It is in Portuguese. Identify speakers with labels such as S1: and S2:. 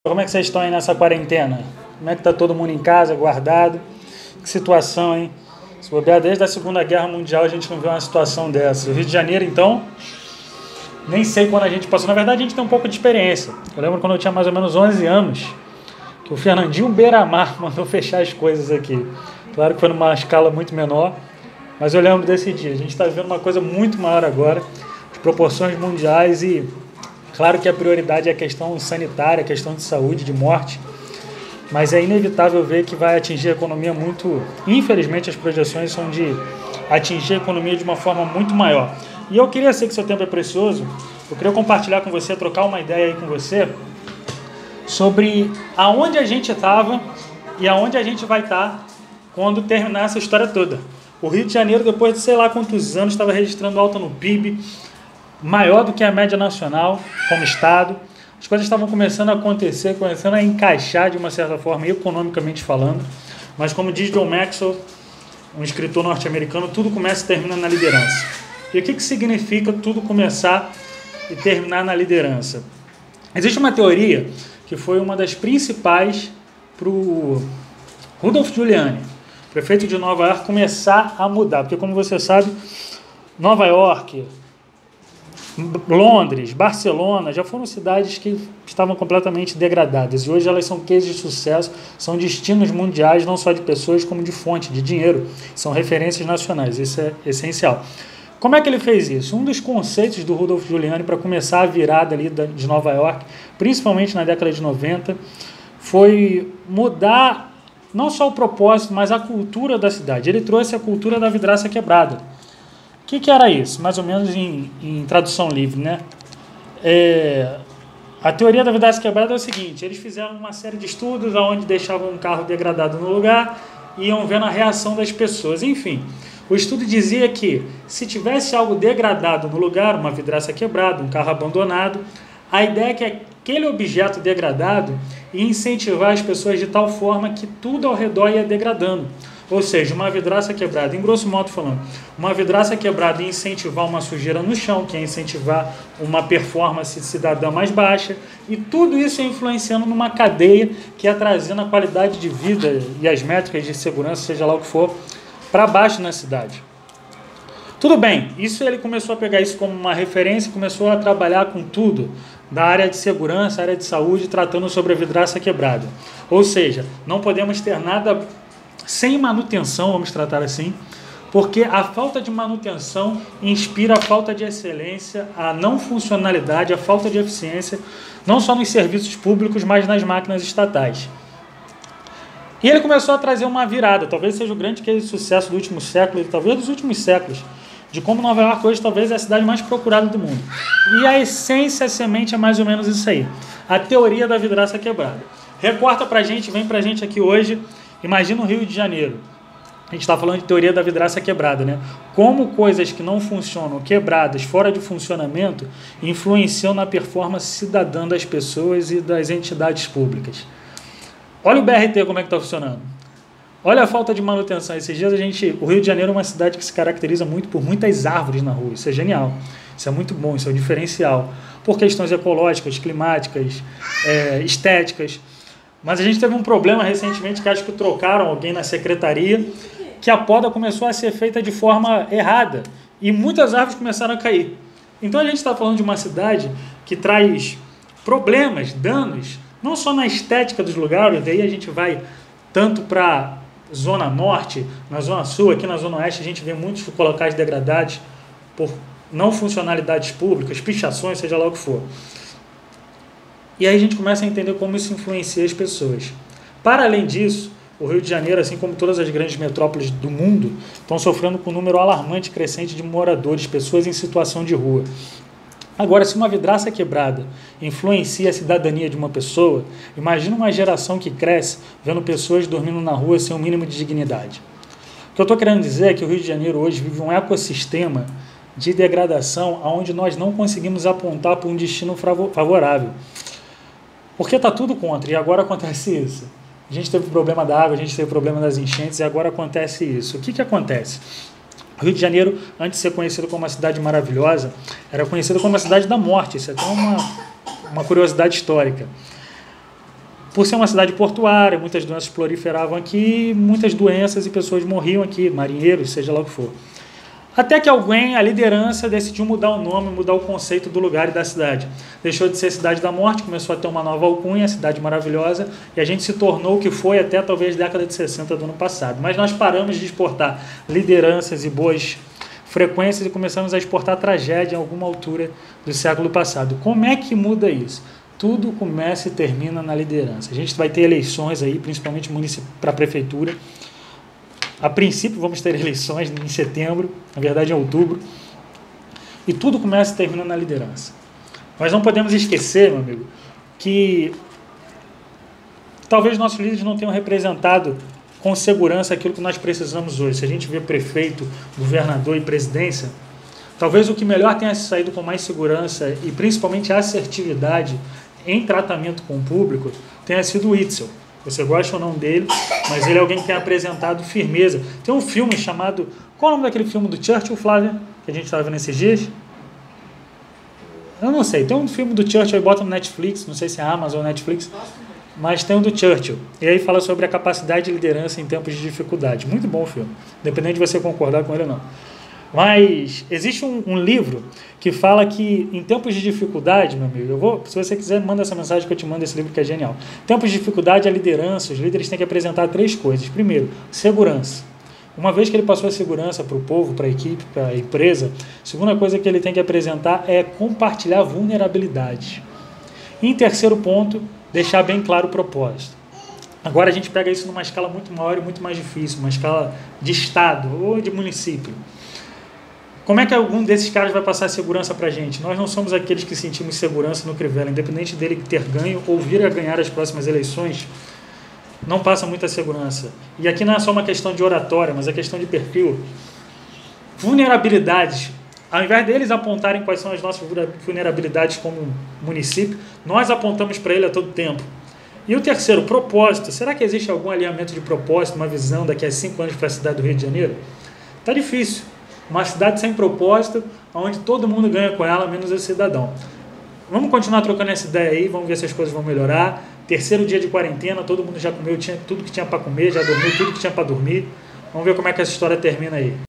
S1: Como é que vocês estão aí nessa quarentena? Como é que tá todo mundo em casa, guardado? Que situação, hein? Se bobear, desde a Segunda Guerra Mundial a gente não vê uma situação dessa. O Rio de Janeiro, então, nem sei quando a gente passou. Na verdade, a gente tem um pouco de experiência. Eu lembro quando eu tinha mais ou menos 11 anos, que o Fernandinho Beiramar mandou fechar as coisas aqui. Claro que foi numa escala muito menor, mas eu lembro desse dia. A gente está vendo uma coisa muito maior agora, de proporções mundiais e claro que a prioridade é a questão sanitária, a questão de saúde, de morte, mas é inevitável ver que vai atingir a economia muito... Infelizmente, as projeções são de atingir a economia de uma forma muito maior. E eu queria, sei que seu tempo é precioso, eu queria compartilhar com você, trocar uma ideia aí com você sobre aonde a gente estava e aonde a gente vai estar quando terminar essa história toda. O Rio de Janeiro, depois de sei lá quantos anos, estava registrando alta no PIB, maior do que a média nacional como estado. As coisas estavam começando a acontecer, começando a encaixar de uma certa forma, economicamente falando. Mas como diz John Maxwell, um escritor norte-americano, tudo começa e termina na liderança. E o que significa tudo começar e terminar na liderança? Existe uma teoria que foi uma das principais para o Rudolph Giuliani, prefeito de Nova York, começar a mudar. Porque, como você sabe, Nova York, Londres, Barcelona, já foram cidades que estavam completamente degradadas e hoje elas são cases de sucesso, são destinos mundiais, não só de pessoas como de fonte, de dinheiro, são referências nacionais, isso é essencial. Como é que ele fez isso? Um dos conceitos do Rudolph Giuliani para começar a virada ali de Nova York, principalmente na década de 90, foi mudar não só o propósito, mas a cultura da cidade. Ele trouxe a cultura da vidraça quebrada. O que era isso? Mais ou menos em tradução livre, né? A teoria da vidraça quebrada é o seguinte: eles fizeram uma série de estudos onde deixavam um carro degradado no lugar e iam vendo a reação das pessoas. Enfim, o estudo dizia que se tivesse algo degradado no lugar, uma vidraça quebrada, um carro abandonado, a ideia é que aquele objeto degradado ia incentivar as pessoas de tal forma que tudo ao redor ia degradando. Ou seja, uma vidraça quebrada, em grosso modo falando, uma vidraça quebrada ia incentivar uma sujeira no chão, que ia incentivar uma performance cidadã mais baixa, e tudo isso ia influenciando numa cadeia que ia trazendo a qualidade de vida e as métricas de segurança, seja lá o que for, para baixo na cidade. Tudo bem, isso ele começou a pegar isso como uma referência, começou a trabalhar com tudo, da área de segurança, área de saúde, tratando sobre a vidraça quebrada. Ou seja, não podemos ter nada sem manutenção, vamos tratar assim, porque a falta de manutenção inspira a falta de excelência, a não funcionalidade, a falta de eficiência, não só nos serviços públicos, mas nas máquinas estatais. E ele começou a trazer uma virada, talvez seja o grande case de sucesso do último século, talvez dos últimos séculos, de como Nova York hoje talvez é a cidade mais procurada do mundo. E a essência, a semente é mais ou menos isso aí, a teoria da vidraça quebrada. Recorta pra gente, vem pra gente aqui hoje. Imagina o Rio de Janeiro. A gente está falando de teoria da vidraça quebrada, né? Como coisas que não funcionam, quebradas, fora de funcionamento, influenciam na performance cidadã das pessoas e das entidades públicas. Olha o BRT como é que está funcionando. Olha a falta de manutenção. Esses dias o Rio de Janeiro é uma cidade que se caracteriza muito por muitas árvores na rua. Isso é genial. Isso é muito bom, isso é um diferencial. Por questões ecológicas, climáticas, estéticas. Mas a gente teve um problema recentemente que acho que trocaram alguém na secretaria, que a poda começou a ser feita de forma errada e muitas árvores começaram a cair. Então a gente está falando de uma cidade que traz problemas, danos, não só na estética dos lugares, daí a gente vai tanto para a Zona Norte, na Zona Sul, aqui na Zona Oeste a gente vê muitos locais degradados por não funcionalidades públicas, pichações, seja lá o que for. E aí a gente começa a entender como isso influencia as pessoas. Para além disso, o Rio de Janeiro, assim como todas as grandes metrópoles do mundo, estão sofrendo com um número alarmante crescente de moradores, pessoas em situação de rua. Agora, se uma vidraça quebrada influencia a cidadania de uma pessoa, imagina uma geração que cresce vendo pessoas dormindo na rua sem o mínimo de dignidade. O que eu estou querendo dizer é que o Rio de Janeiro hoje vive um ecossistema de degradação onde nós não conseguimos apontar para um destino favorável. Porque está tudo contra, e agora acontece isso. A gente teve o problema da água, a gente teve o problema das enchentes, e agora acontece isso. O que acontece? O Rio de Janeiro, antes de ser conhecido como uma cidade maravilhosa, era conhecido como a cidade da morte. Isso é até uma curiosidade histórica. Por ser uma cidade portuária, muitas doenças proliferavam aqui, muitas doenças e pessoas morriam aqui, marinheiros, seja lá o que for. Até que alguém, a liderança, decidiu mudar o nome, mudar o conceito do lugar e da cidade. Deixou de ser Cidade da Morte, começou a ter uma nova alcunha, Cidade Maravilhosa, e a gente se tornou o que foi até talvez década de 60 do ano passado. Mas nós paramos de exportar lideranças e boas frequências e começamos a exportar tragédia em alguma altura do século passado. Como é que muda isso? Tudo começa e termina na liderança. A gente vai ter eleições aí, principalmente para a prefeitura. A princípio vamos ter eleições em setembro, na verdade em outubro, e tudo começa e termina na liderança. Nós não podemos esquecer, meu amigo, que talvez nossos líderes não tenham representado com segurança aquilo que nós precisamos hoje. Se a gente vê prefeito, governador e presidência, talvez o que melhor tenha saído com mais segurança e principalmente assertividade em tratamento com o público tenha sido o Witzel. Você gosta ou não dele, mas ele é alguém que tem apresentado firmeza. Tem um filme chamado... Qual é o nome daquele filme do Churchill, Flávia? Que a gente estava vendo esses dias? Eu não sei. Tem um filme do Churchill, bota no Netflix, não sei se é Amazon ou Netflix, mas tem um do Churchill. E aí fala sobre a capacidade de liderança em tempos de dificuldade. Muito bom o filme, independente de você concordar com ele ou não. Mas existe um livro que fala que em tempos de dificuldade, meu amigo, se você quiser, manda essa mensagem que eu te mando esse livro que é genial. Tempos de dificuldade, a liderança, os líderes têm que apresentar 3 coisas. Primeiro, segurança. Uma vez que ele passou a segurança para o povo, para a equipe, para a empresa, a segunda coisa que ele tem que apresentar é compartilhar vulnerabilidade. E em terceiro ponto, deixar bem claro o propósito. Agora a gente pega isso numa escala muito maior e muito mais difícil, uma escala de estado ou de município. Como é que algum desses caras vai passar segurança para a gente? Nós não somos aqueles que sentimos segurança no Crivella, independente dele ter ganho ou vir a ganhar as próximas eleições, não passa muita segurança. E aqui não é só uma questão de oratória, mas é questão de perfil. Vulnerabilidades. Ao invés deles apontarem quais são as nossas vulnerabilidades como município, nós apontamos para ele a todo tempo. E o terceiro, propósito. Será que existe algum alinhamento de propósito, uma visão daqui a 5 anos para a cidade do Rio de Janeiro? Está difícil. Uma cidade sem propósito, onde todo mundo ganha com ela, menos o cidadão. Vamos continuar trocando essa ideia aí, vamos ver se as coisas vão melhorar. Terceiro dia de quarentena, todo mundo já comeu tudo que tinha para comer, já dormiu tudo que tinha para dormir. Vamos ver como é que essa história termina aí.